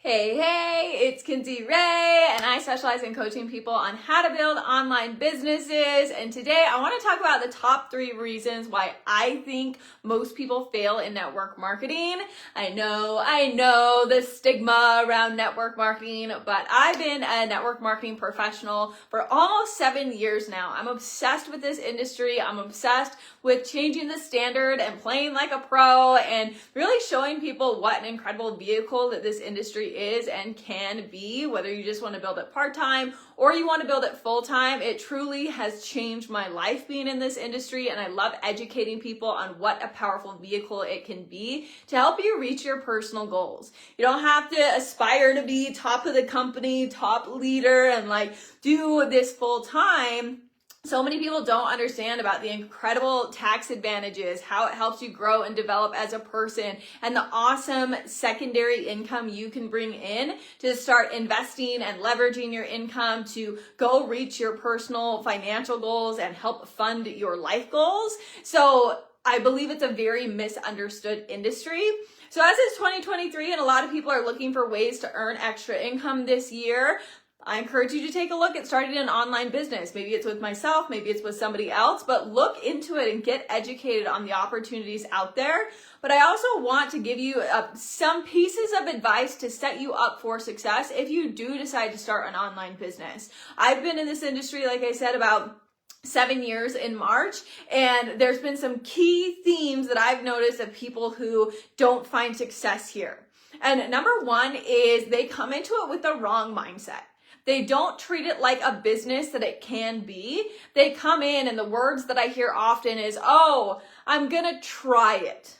Hey, it's Kinsey Ray, and I specialize in coaching people on how to build online businesses. And today I want to talk about the top 3 reasons why I think most people fail in network marketing. I know the stigma around network marketing, but I've been a network marketing professional for almost 7 years now. I'm obsessed with this industry. I'm obsessed with changing the standard and playing like a pro and really showing people what an incredible vehicle that this industry is and can be, whether you just want to build it part-time or you want to build it full-time. It truly has changed my life being in this industry, and I love educating people on what a powerful vehicle it can be to help you reach your personal goals. You don't have to aspire to be top of the company, top leader, and do this full-time. So many people don't understand about the incredible tax advantages, how it helps you grow and develop as a person, and the awesome secondary income you can bring in to start investing and leveraging your income to go reach your personal financial goals and help fund your life goals. So I believe it's a very misunderstood industry. So as it's 2023 and a lot of people are looking for ways to earn extra income this year, I encourage you to take a look at starting an online business. Maybe it's with myself, maybe it's with somebody else, but look into it and get educated on the opportunities out there. But I also want to give you some pieces of advice to set you up for success if you do decide to start an online business. I've been in this industry, like I said, about 7 years in March, and there's been some key themes that I've noticed of people who don't find success here. And number 1 is they come into it with the wrong mindset. They don't treat it like a business that it can be. They come in and the words that I hear often is, oh, I'm gonna try it.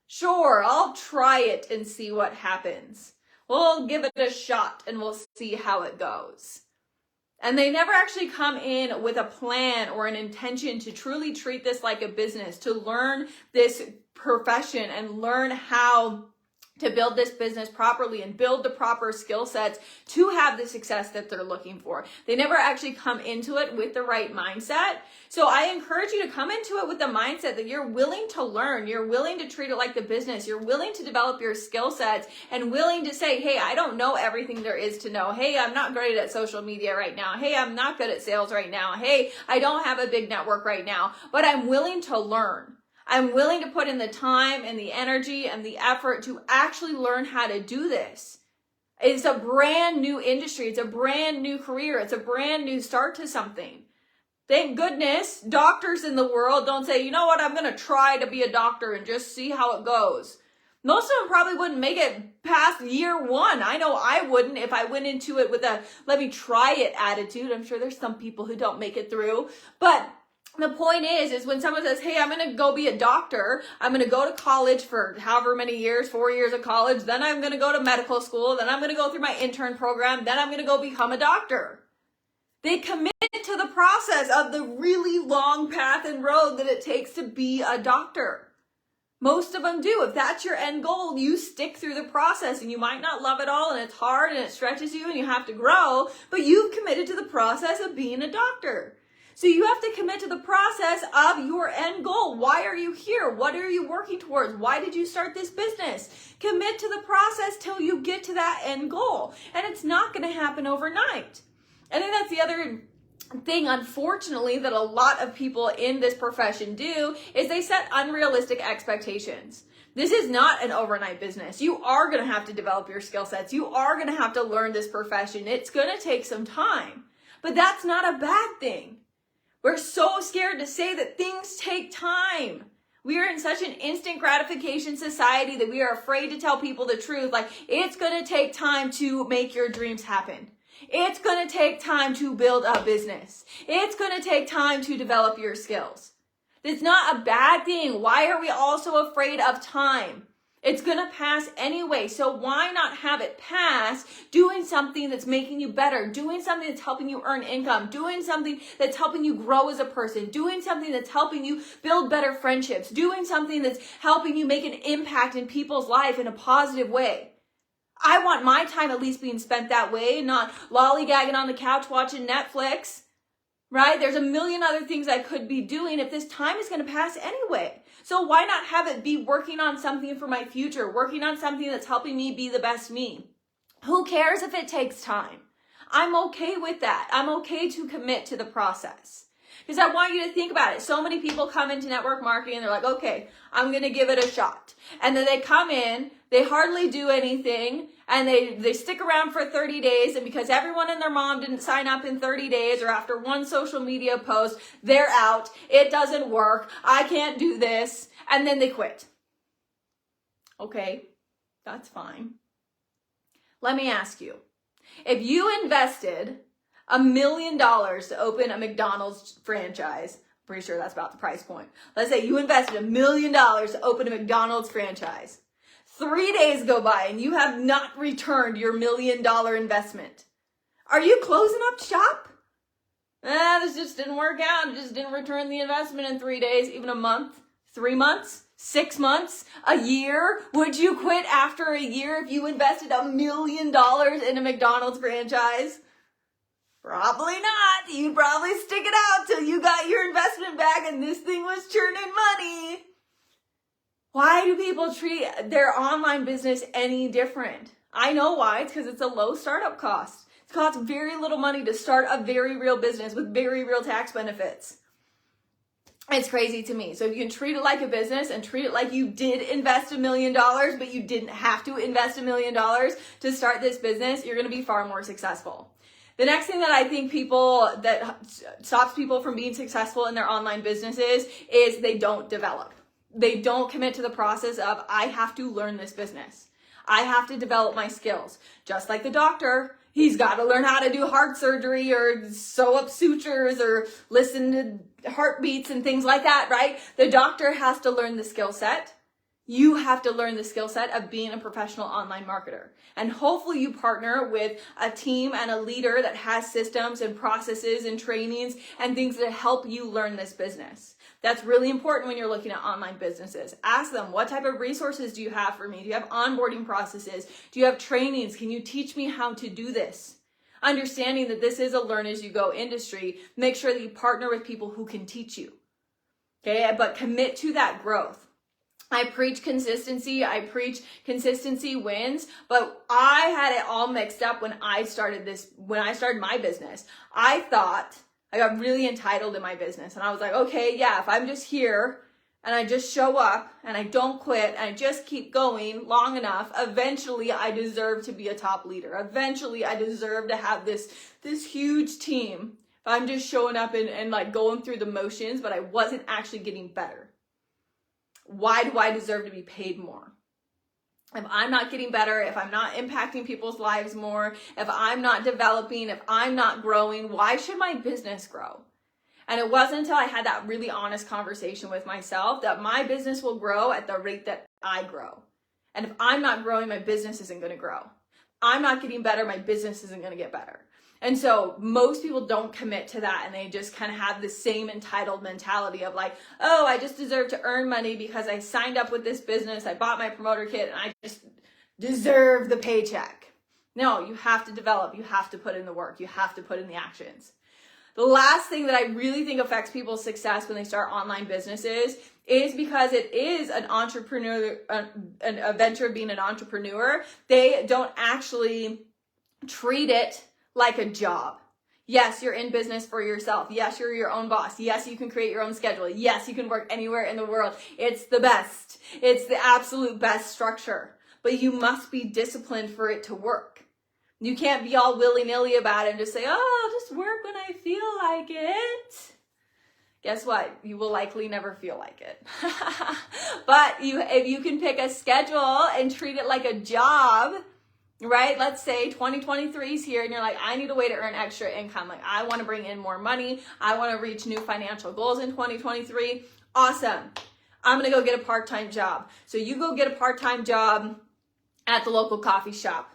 Sure, I'll try it and see what happens. We'll give it a shot and we'll see how it goes. And they never actually come in with a plan or an intention to truly treat this like a business, to learn this profession and learn how to build this business properly and build the proper skill sets to have the success that they're looking for. They never actually come into it with the right mindset. So I encourage you to come into it with the mindset that you're willing to learn, you're willing to treat it like the business, you're willing to develop your skill sets and willing to say, hey, I don't know everything there is to know. Hey, I'm not great at social media right now. Hey, I'm not good at sales right now. Hey, I don't have a big network right now, but I'm willing to learn. I'm willing to put in the time and the energy and the effort to actually learn how to do this. It's a brand new industry. It's a brand new career. It's a brand new start to something. Thank goodness doctors in the world don't say, you know what, I'm going to try to be a doctor and just see how it goes. Most of them probably wouldn't make it past year 1. I know I wouldn't if I went into it with a let me try it attitude. I'm sure there's some people who don't make it through, but the point is when someone says, hey, I'm going to go be a doctor, I'm going to go to college for however many years, 4 years of college, then I'm going to go to medical school, then I'm going to go through my intern program, then I'm going to go become a doctor. They commit to the process of the really long path and road that it takes to be a doctor. Most of them do. If that's your end goal, you stick through the process, and you might not love it all, and it's hard, and it stretches you, and you have to grow, but you've committed to the process of being a doctor. So you have to commit to the process of your end goal. Why are you here? What are you working towards? Why did you start this business? Commit to the process till you get to that end goal. And it's not going to happen overnight. I think that's the other thing, unfortunately, that a lot of people in this profession do is they set unrealistic expectations. This is not an overnight business. You are going to have to develop your skill sets. You are going to have to learn this profession. It's going to take some time. But that's not a bad thing. We're so scared to say that things take time. We are in such an instant gratification society that we are afraid to tell people the truth. Like, it's going to take time to make your dreams happen. It's going to take time to build a business. It's going to take time to develop your skills. It's not a bad thing. Why are we all so afraid of time? It's going to pass anyway, so why not have it pass doing something that's making you better, doing something that's helping you earn income, doing something that's helping you grow as a person, doing something that's helping you build better friendships, doing something that's helping you make an impact in people's life in a positive way. I want my time at least being spent that way, not lollygagging on the couch watching Netflix, right? There's a million other things I could be doing if this time is going to pass anyway. So why not have it be working on something for my future, working on something that's helping me be the best me? Who cares if it takes time? I'm okay with that. I'm okay to commit to the process. Because I want you to think about it. So many people come into network marketing and they're like, okay, I'm going to give it a shot. And then they come in, they hardly do anything, and they stick around for 30 days. And because everyone and their mom didn't sign up in 30 days or after one social media post, they're out. It doesn't work. I can't do this. And then they quit. Okay, that's fine. Let me ask you, if you invested $1 million to open a McDonald's franchise, I'm pretty sure that's about the price point. Let's say you invested $1 million to open a McDonald's franchise. 3 days go by and you have not returned your $1 million investment. Are you closing up shop? This just didn't work out. It just didn't return the investment in 3 days, even a month, 3 months, 6 months, a year. Would you quit after a year if you invested $1 million in a McDonald's franchise? Probably not. You'd probably stick it out till you got your investment back and this thing was churning money. Why do people treat their online business any different? I know why. It's because it's a low startup cost. It costs very little money to start a very real business with very real tax benefits. It's crazy to me. So if you can treat it like a business and treat it like you did invest $1 million, but you didn't have to invest $1 million to start this business, you're going to be far more successful. The next thing that I think that stops people from being successful in their online businesses is they don't develop. They don't commit to the process of, I have to learn this business. I have to develop my skills. Just like the doctor, he's got to learn how to do heart surgery or sew up sutures or listen to heartbeats and things like that, right? The doctor has to learn the skill set. You have to learn the skill set of being a professional online marketer. And hopefully you partner with a team and a leader that has systems and processes and trainings and things that help you learn this business. That's really important when you're looking at online businesses. Ask them, what type of resources do you have for me? Do you have onboarding processes? Do you have trainings? Can you teach me how to do this? Understanding that this is a learn as you go industry, make sure that you partner with people who can teach you. Okay, but commit to that growth. I preach consistency. I preach consistency wins, but I had it all mixed up when I started my business. I got really entitled in my business and I was like, okay, yeah, if I'm just here and I just show up and I don't quit and I just keep going long enough, eventually I deserve to be a top leader. Eventually I deserve to have this huge team. If I'm just showing up and like going through the motions, but I wasn't actually getting better. Why do I deserve to be paid more? If I'm not getting better, if I'm not impacting people's lives more, if I'm not developing, if I'm not growing, why should my business grow? And it wasn't until I had that really honest conversation with myself that my business will grow at the rate that I grow. And if I'm not growing, my business isn't going to grow. I'm not getting better, my business isn't going to get better. And so most people don't commit to that and they just kind of have the same entitled mentality of like, oh, I just deserve to earn money because I signed up with this business, I bought my promoter kit, and I just deserve the paycheck. No, you have to develop, you have to put in the work, you have to put in the actions. The last thing that I really think affects people's success when they start online businesses is because it is an entrepreneur, a venture of being an entrepreneur. They don't actually treat it like a job. Yes, you're in business for yourself. Yes, you're your own boss. Yes, you can create your own schedule. Yes, you can work anywhere in the world. It's the best. It's the absolute best structure. But you must be disciplined for it to work. You can't be all willy-nilly about it and just say, oh, I'll just work when I feel like it. Guess what? You will likely never feel like it. But if you can pick a schedule and treat it like a job, right? Let's say 2023 is here and you're like, I need a way to earn extra income. Like, I want to bring in more money. I want to reach new financial goals in 2023. Awesome. I'm going to go get a part-time job. So you go get a part-time job at the local coffee shop.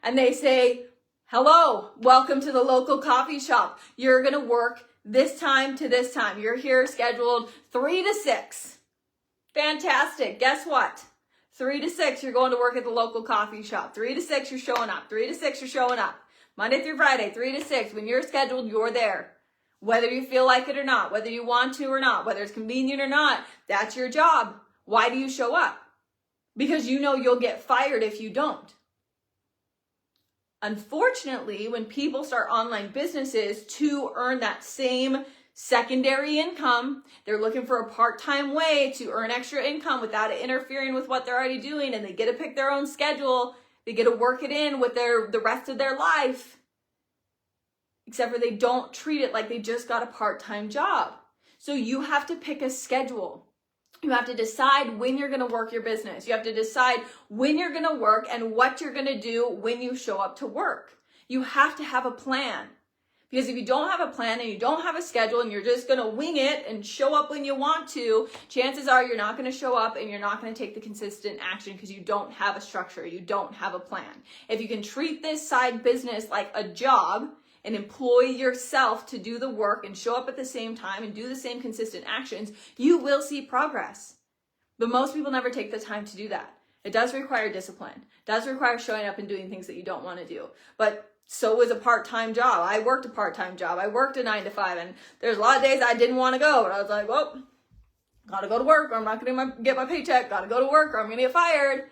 And they say, hello, welcome to the local coffee shop. You're going to work this time to this time. You're here scheduled 3 to 6. Fantastic. Guess what? 3 to 6, you're going to work at the local coffee shop. 3 to 6, you're showing up. 3 to 6, you're showing up. Monday through Friday, 3 to 6. When you're scheduled, you're there. Whether you feel like it or not, whether you want to or not, whether it's convenient or not, that's your job. Why do you show up? Because you know you'll get fired if you don't. Unfortunately, when people start online businesses to earn that same secondary income, they're looking for a part-time way to earn extra income without it interfering with what they're already doing, and they get to pick their own schedule. They get to work it in with the rest of their life. Except for they don't treat it like they just got a part-time job. So you have to pick a schedule. You have to decide when you're going to work your business. You have to decide when you're going to work and what you're going to do when you show up to work. You have to have a plan. Because if you don't have a plan and you don't have a schedule and you're just going to wing it and show up when you want to, chances are you're not going to show up and you're not going to take the consistent action because you don't have a structure. You don't have a plan. If you can treat this side business like a job and employ yourself to do the work and show up at the same time and do the same consistent actions, you will see progress. But most people never take the time to do that. It does require discipline. It does require showing up and doing things that you don't want to do. But so is a part-time job. I worked a part-time job. I worked a 9 to 5, and there's a lot of days I didn't want to go, but I was like, well, gotta go to work or I'm not gonna get my paycheck. Gotta go to work or I'm gonna get fired.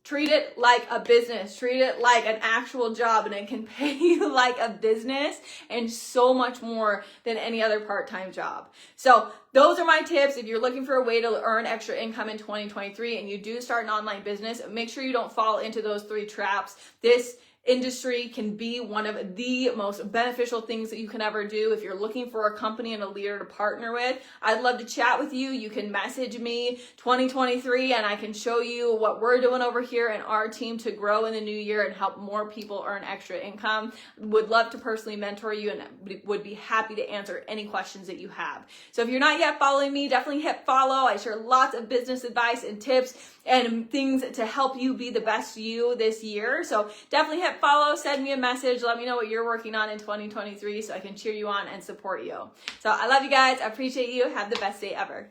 Treat it like a business. Treat it like an actual job, and it can pay you like a business and so much more than any other part-time job. So those are my tips. If you're looking for a way to earn extra income in 2023 and you do start an online business, make sure you don't fall into those 3 traps. This industry can be one of the most beneficial things that you can ever do. If you're looking for a company and a leader to partner with, I'd love to chat with you. You can message me 2023 and I can show you what we're doing over here in our team to grow in the new year and help more people earn extra income. Would love to personally mentor you and would be happy to answer any questions that you have. So if you're not yet following me, definitely hit follow. I share lots of business advice and tips and things to help you be the best you this year. So definitely hit follow, send me a message, let me know what you're working on in 2023 so I can cheer you on and support you. So I love you guys. I appreciate you. Have the best day ever.